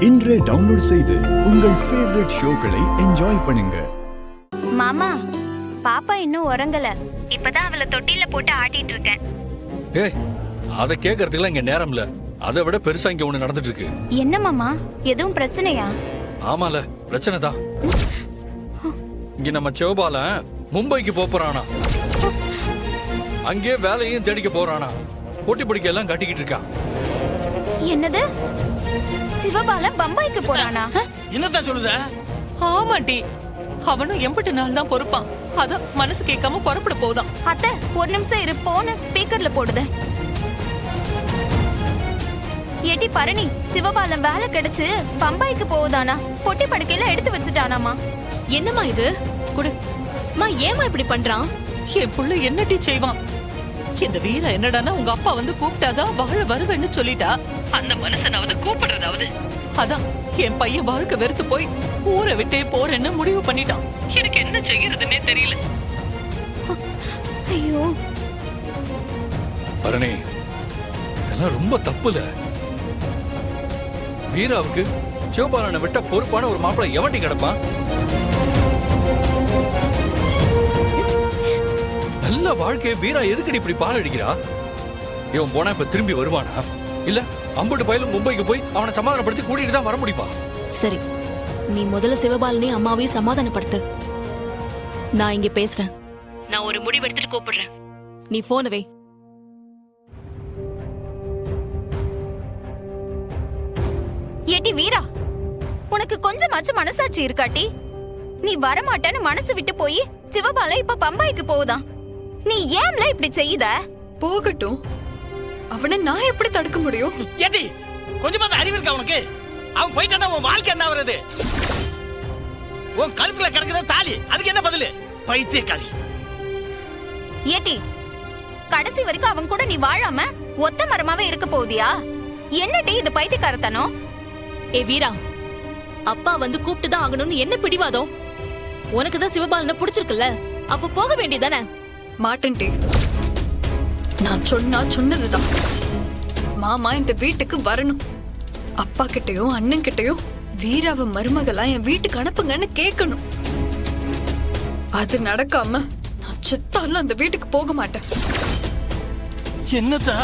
இன்றே டவுன்லோட் செய்து உங்கள் ஃபேவரட் ஷோக்களை என்ஜாய் பண்ணுங்க. மாமா, பாப்பா இன்னும் உறங்கல. இப்பதான் அவளை தொட்டில போட்டு ஆட்டிட்டு இருக்கேன். ஏய், அத கேக்குறதுக்குலாம் இங்க நேரம் இல்ல. அதை விட பெருசா இங்க ஒண்ணு நடந்துட்டு இருக்கு. என்ன மாமா, எதுவும் பிரச்சனையா? ஆமால, பிரச்சனை தான். இங்க நம்ம சிவபாலன் மும்பைக்கு போறானா, அங்கே வேலையும் தேடிக்க போறானா, போட்டி படிக்க எல்லாம் கட்டிக்கிட்டு இருக்கான். என்னது? சிவபாலன் பம்பாய்க்கு போறானா? என்னதான் சொல்லுத? ஆமாண்டி, அவனும் எம்பட்டு நாள் தான் பொறுப்பான். அதான் மனசு கேட்காம புறப்பட போதான். அத்தை, ஒரு நிமிஷம் இரு, போன ஸ்பீக்கர்ல போடுத. ஏட்டி பரணி, சிவபாலன் வேலை கிடைச்சு பம்பாய்க்கு போகுதானா? பொட்டி படுக்கையில எடுத்து வச்சுட்டானாமா. என்னம்மா இது? குடு. மா, ஏமா இப்படி பண்றான்? என் புள்ள என்னடி செய்வான்? இந்த வீர என்னடானா உங்க அப்பா வந்து கூப்பிட்டாதான் வாழ வருவேன்னு சொல்லிட்டா. அந்த மனுஷனாவது கூப்பிடுறதாவது. அதான் என் பையன் வாழ்க்கை வெறுத்து போய் ஊரை விட்டே போறேன்னு முடிவு பண்ணிட்டான். எனக்கு என்ன செய்யறதுன்னே தெரியல. ஐயோ பரணி, இதெல்லாம் ரொம்ப தப்புல. வீராவுக்கு சிவபாலனை விட்ட பொறுப்பான ஒரு மாப்பிள்ளை எவண்டி கிடப்பான்? நல்ல வாழ்க்கையை வீரா எதுக்கடி இப்படி பாலடிக்கிறா? இவன் போனா இப்ப திரும்பி வருவானா? இல்ல அம்பட்டு பயிலும் மும்பைக்கு போய் அவனை சமாதானப்படுத்தி கூட்டிட்டு தான் வர முடியுமா? சரி, நீ முதல்ல சிவபாலனையும் அம்மாவையும் சமாதானப்படுத்து. நான் இங்க பேசுறேன். நான் ஒரு முடிவு எடுத்துட்டு கூப்பிடுறேன். நீ போன வை. ஏட்டி வீரா, உனக்கு கொஞ்சமாச்சும் மனசாட்சி இருக்காட்டி? நீ வரமாட்டேன்னு மனசு விட்டு போய் சிவபாலன் இப்ப பம்பாய்க்கு போகுதான். நீ ஏம்ல இப்படி செய்யுத? போகட்டும், அவனை நான் எப்படி தடுக்க முடியும்? ஏடி, கொஞ்சமாவது அறிவு இருக்கா உனக்கு? அவன் போயிட்டானா உன் வாழ்க்கை என்ன வருது? உன் கழுத்துல கிடக்குற தாலி, அதுக்கு என்ன பதிலு? பைத்தியக்காரி. ஏட்டி, கடைசி வரைக்கும் அவன் கூட நீ வாழாம ஒத்த மரமாவே இருக்க போதியா? என்னடி இது பைத்தியக்காரத்தனம்? ஏ வீரா, அப்பா வந்து கூப்பிட்டு தான் ஆகணும்னு என்ன பிடிவாதம்? உனக்கு தான் சிவபாலனை பிடிச்சிருக்குல்ல, அப்ப போக வேண்டியதானே? மாட்டேன்டே. நான் சொன்னதுதான். மாமா இந்த வீட்டுக்கு வரணும். அப்பா கிட்டயும் அண்ணன் கிட்டயும் வீராவ மருமகளா என் வீட்டுக்கு அனுப்புங்கன்னு கேட்கணும். அது நடக்காம நான் செத்தாலும் அந்த வீட்டுக்கு போக மாட்டேன். என்னதா